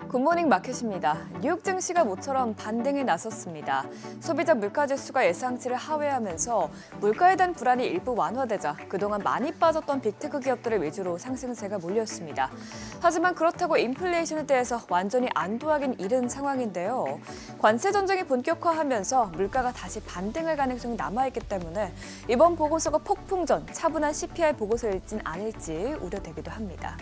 굿모닝 마켓입니다. 뉴욕 증시가 모처럼 반등에 나섰습니다. 소비자 물가지수가 예상치를 하회하면서 물가에 대한 불안이 일부 완화되자 그동안 많이 빠졌던 빅테크 기업들을 위주로 상승세가 몰렸습니다. 하지만 그렇다고 인플레이션에 대해서 완전히 안도하긴 이른 상황인데요. 관세 전쟁이 본격화하면서 물가가 다시 반등할 가능성이 남아있기 때문에 이번 보고서가 폭풍 전 차분한 CPI 보고서일진 아닐지 우려되기도 합니다.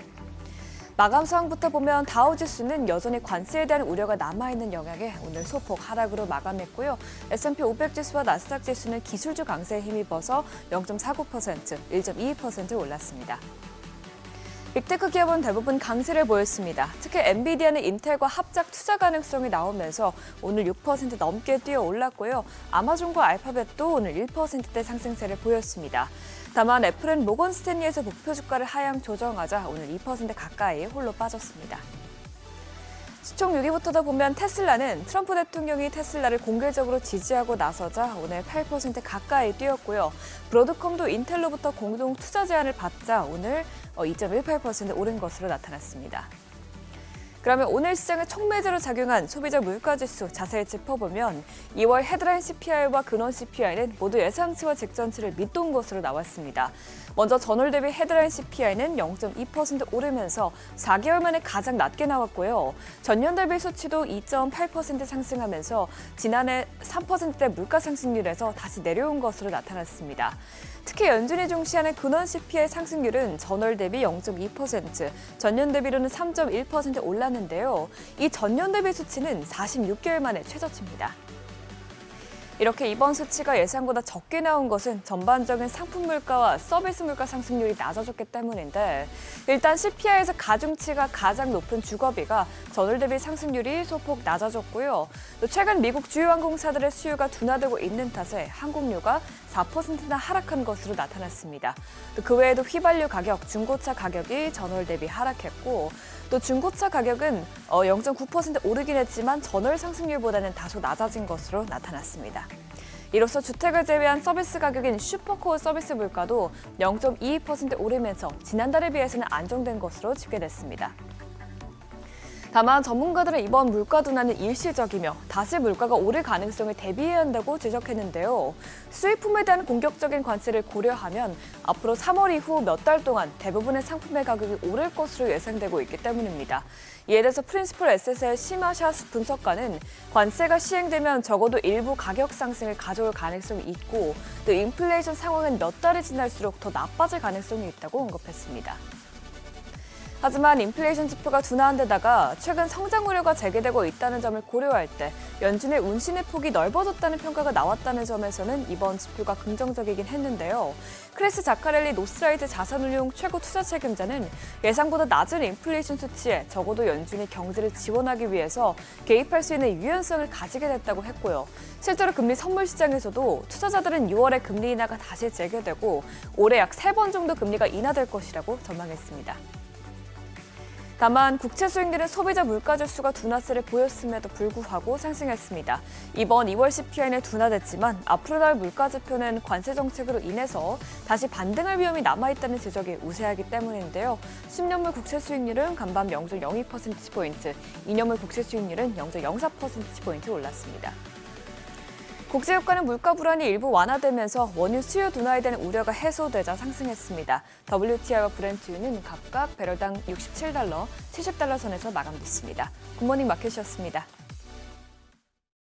마감 상황부터 보면 다우지수는 여전히 관세에 대한 우려가 남아있는 영향에 오늘 소폭 하락으로 마감했고요. S&P 500 지수와 나스닥 지수는 기술주 강세에 힘입어서 0.49%, 1.22% 올랐습니다. 빅테크 기업은 대부분 강세를 보였습니다. 특히 엔비디아는 인텔과 합작 투자 가능성이 나오면서 오늘 6% 넘게 뛰어 올랐고요. 아마존과 알파벳도 오늘 1%대 상승세를 보였습니다. 다만 애플은 모건 스탠리에서 목표 주가를 하향 조정하자 오늘 2% 가까이 홀로 빠졌습니다. 시총 6위부터 보면 테슬라는 트럼프 대통령이 테슬라를 공개적으로 지지하고 나서자 오늘 8% 가까이 뛰었고요. 브로드컴도 인텔로부터 공동 투자 제안을 받자 오늘 2.18% 오른 것으로 나타났습니다. 그러면 오늘 시장에 촉매제로 작용한 소비자 물가지수 자세히 짚어보면 2월 헤드라인 CPI와 근원 CPI는 모두 예상치와 직전치를 밑돈 것으로 나왔습니다. 먼저 전월 대비 헤드라인 CPI는 0.2% 오르면서 4개월 만에 가장 낮게 나왔고요. 전년 대비 수치도 2.8% 상승하면서 지난해 3%대 물가 상승률에서 다시 내려온 것으로 나타났습니다. 특히 연준이 중시하는 근원 CPI 상승률은 전월 대비 0.2%, 전년 대비로는 3.1% 올랐는데요. 이 전년 대비 수치는 46개월 만에 최저치입니다. 이렇게 이번 수치가 예상보다 적게 나온 것은 전반적인 상품 물가와 서비스 물가 상승률이 낮아졌기 때문인데 일단 CPI에서 가중치가 가장 높은 주거비가 전월 대비 상승률이 소폭 낮아졌고요. 또 최근 미국 주요 항공사들의 수요가 둔화되고 있는 탓에 항공료가 4%나 하락한 것으로 나타났습니다. 또 그 외에도 휘발유 가격, 중고차 가격이 전월 대비 하락했고 또 중고차 가격은 0.9% 오르긴 했지만 전월 상승률보다는 다소 낮아진 것으로 나타났습니다. 이로써 주택을 제외한 서비스 가격인 슈퍼코어 서비스 물가도 0.22% 오르면서 지난달에 비해서는 안정된 것으로 집계됐습니다. 다만 전문가들은 이번 물가 둔화는 일시적이며 다시 물가가 오를 가능성을 대비해야 한다고 지적했는데요. 수입품에 대한 공격적인 관세를 고려하면 앞으로 3월 이후 몇 달 동안 대부분의 상품의 가격이 오를 것으로 예상되고 있기 때문입니다. 이에 대해서 프린시플 에셋의 시마샤스 분석가는 관세가 시행되면 적어도 일부 가격 상승을 가져올 가능성이 있고 또 인플레이션 상황은 몇 달이 지날수록 더 나빠질 가능성이 있다고 언급했습니다. 하지만 인플레이션 지표가 둔화한 데다가 최근 성장 우려가 재개되고 있다는 점을 고려할 때 연준의 운신의 폭이 넓어졌다는 평가가 나왔다는 점에서는 이번 지표가 긍정적이긴 했는데요. 크리스 자카렐리 노스라이트 자산운용 최고 투자 책임자는 예상보다 낮은 인플레이션 수치에 적어도 연준이 경제를 지원하기 위해서 개입할 수 있는 유연성을 가지게 됐다고 했고요. 실제로 금리 선물 시장에서도 투자자들은 6월에 금리 인하가 다시 재개되고 올해 약 3번 정도 금리가 인하될 것이라고 전망했습니다. 다만 국채 수익률은 소비자 물가지수가 둔화세를 보였음에도 불구하고 상승했습니다. 이번 2월 CPI는 둔화됐지만 앞으로 나올 물가지표는 관세 정책으로 인해서 다시 반등할 위험이 남아있다는 지적이 우세하기 때문인데요. 10년물 국채 수익률은 간밤 0.02%포인트, 2년물 국채 수익률은 0.04%포인트 올랐습니다. 국제유가는 물가 불안이 일부 완화되면서 원유 수요 둔화에 대한 우려가 해소되자 상승했습니다. WTI와 브렌트유는 각각 배럴당 $67, $70 선에서 마감됐습니다. 굿모닝 마켓이었습니다.